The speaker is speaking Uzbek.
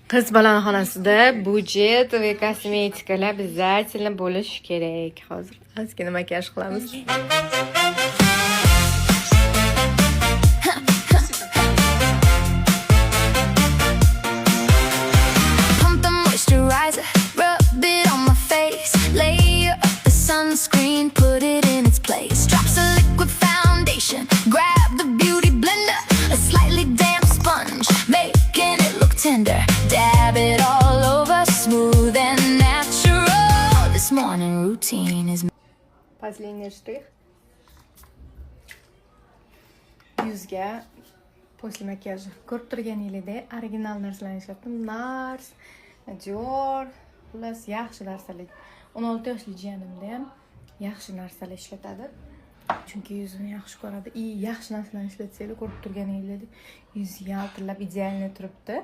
Qiz xonasida budjet va kosmetikalar обязательно bo'lishi kerak. Hozir ozgina makiyaj qilamiz. Pump the moisturizer, rub it on my face. Layer up the sunscreen, put it in its place. Drops of liquid foundation, grab the beauty blender. A slightly damp sponge, making it look tender. Dab it all over, smooth and natural. This morning routine is Последний штрих. Yuzga после makiyajni ko'rib turganingizdek original narsalarni ishlatdim. Nars, Dior, xullas yaxshi narsalar. 16 yoshli jiyanimda ham yaxshi narsalar ishlatadi. Chunki yuzini yaxshi ko'radi. Yaxshi narsalarni ishlatsanglar ko'rib turganingizdek yuzi yaltirab idealni turibdi.